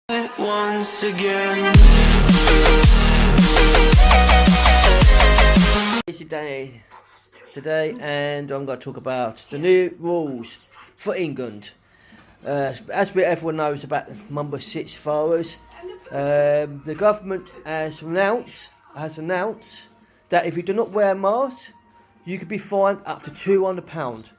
Once again. It's today, and I'm going to talk about the new rules for England. Everyone knows about the number 6 virus, the government has announced that if you do not wear a mask, you could be fined up to £200.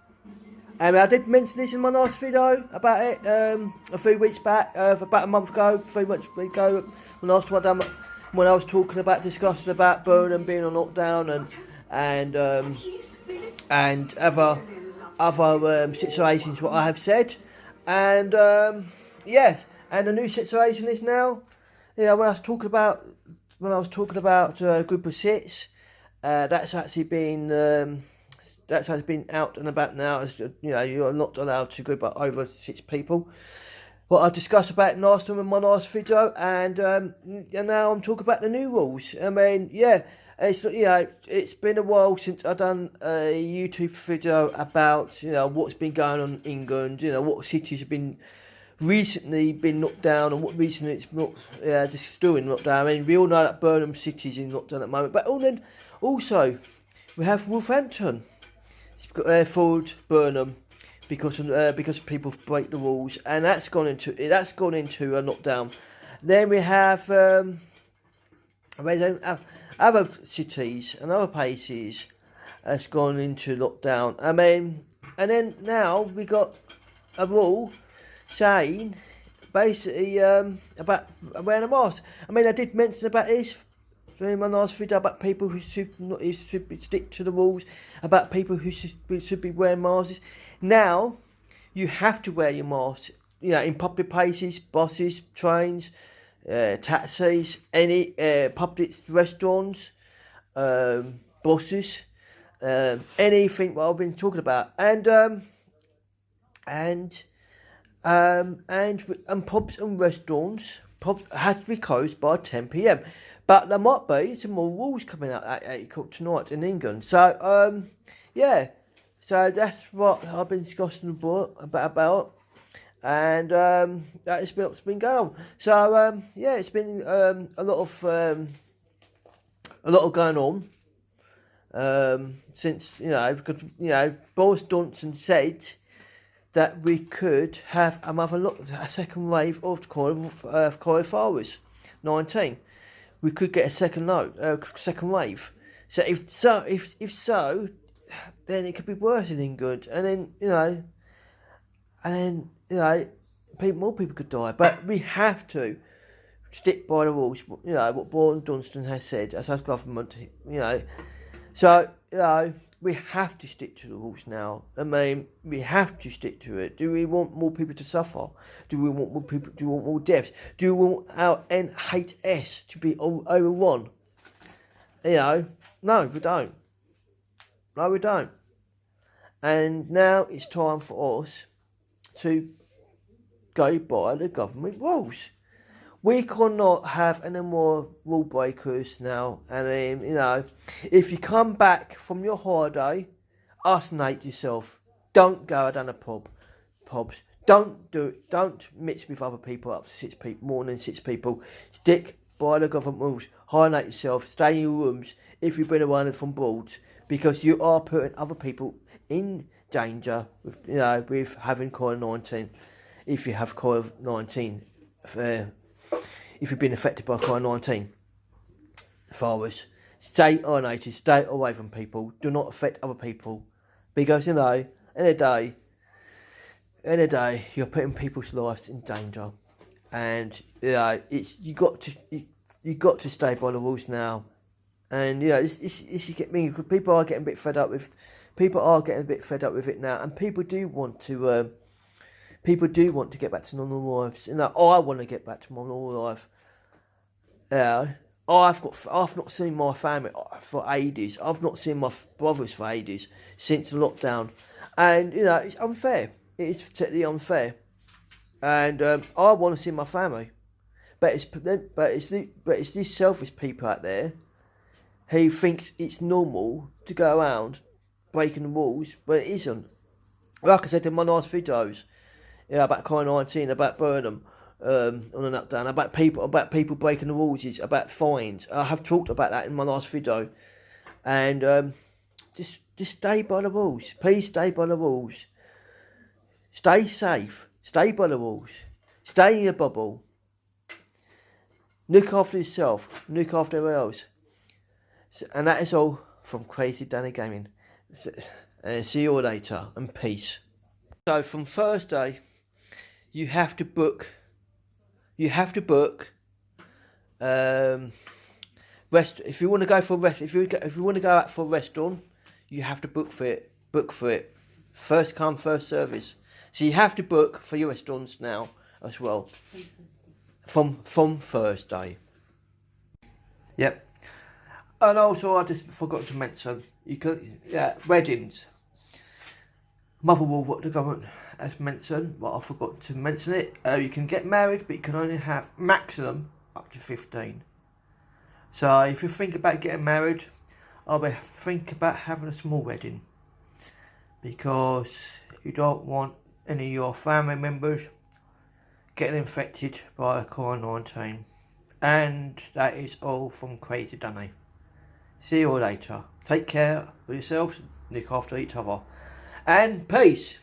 And I did mention this in my last video about it a few weeks back, about a month ago, 3 months ago, when I was talking about discussing about Burnham being on lockdown and other situations what I have said, and yes, and the new situation is now, when I was talking about group of 6, that's actually been. That's has been out and about now. As you're not allowed to group up over 6 people. What I discussed about last time in my last video, and now I'm talking about the new rules. I mean, it's been a while since I've done a YouTube video about what's been going on in England. What cities have been recently been locked down, and what recently it's not just still in lockdown. I mean, we all know that Birmingham City's in lockdown at the moment, but also we have Wolverhampton. Followed Burnham because people break the rules, and that's gone into a lockdown. Then we have other cities and other places that's gone into lockdown. I mean, and then now we got a rule saying basically about wearing a mask. I mean, I did mention about this in my last video about people who should stick to the rules, about people who should be wearing masks. Now, you have to wear your mask, in public places, buses, trains, taxis, any public restaurants, buses, anything what I've been talking about, and pubs and restaurants. Pubs has to be closed by 10 p.m. But there might be some more rules coming out at 8 o'clock tonight in England. So, so that's what I've been discussing about. And that's what's been going on. So, it's been a lot of going on since, because, Boris Johnson said that we could have a second wave of coronavirus 19. We could get a second wave. So if so, then it could be worse in England, and then more people could die. But we have to stick by the rules. What Boris Johnson has said as our government. So we have to stick to the rules now. I mean, we have to stick to it. Do we want more people to suffer? Do we want more people? Do we want more deaths? Do we want our NHS to be overrun? No, we don't. No, we don't. And now it's time for us to go by the government rules. We cannot have any more rule breakers now. And if you come back from your holiday, isolate yourself. Don't go down the pubs. Don't do it. Don't mix with other people up to 6 people, more than 6 people. Stick by the government rules. Isolate yourself. Stay in your rooms if you've been around from abroad, because you are putting other people in danger with with having COVID-19. If you have COVID-19. If you've been affected by COVID-19 virus, stay isolated, stay away from people. Do not affect other people, because in a day, you're putting people's lives in danger, and you got to stay by the rules now. And this get me. People are getting a bit fed up with. People are getting a bit fed up with it now, and people do want to. People do want to get back to normal lives. I want to get back to my normal life. I've not seen my family for ages. I've not seen my brothers for ages since the lockdown, and it's unfair. It is totally unfair, and I want to see my family, but it's these selfish people out there who thinks it's normal to go around breaking the rules, but it isn't. Like I said in my last videos, about COVID-19, about Burnham, on an up down about people breaking the rules, about fines. I have talked about that in my last video, and just stay by the rules. Please stay by the rules. Stay safe. Stay by the rules. Stay in your bubble. Look after yourself. Look after everyone else. And that is all from Crazy Danny Gaming. See you all later, and peace. So from Thursday, you have to book. If you want to go for a rest, if you want to go out for a restaurant, you have to book for it. Book for it. First come, first service. So you have to book for your restaurants now as well. From Thursday. Yep. And also, I just forgot to mention, weddings. Motherwell, what the government has mentioned, but I forgot to mention it. You can get married, but you can only have maximum up to 15. So if you think about getting married, think about having a small wedding, because you don't want any of your family members getting infected by COVID-19. And that is all from Crazy Danny. See you all later. Take care of yourselves, look after each other, and peace.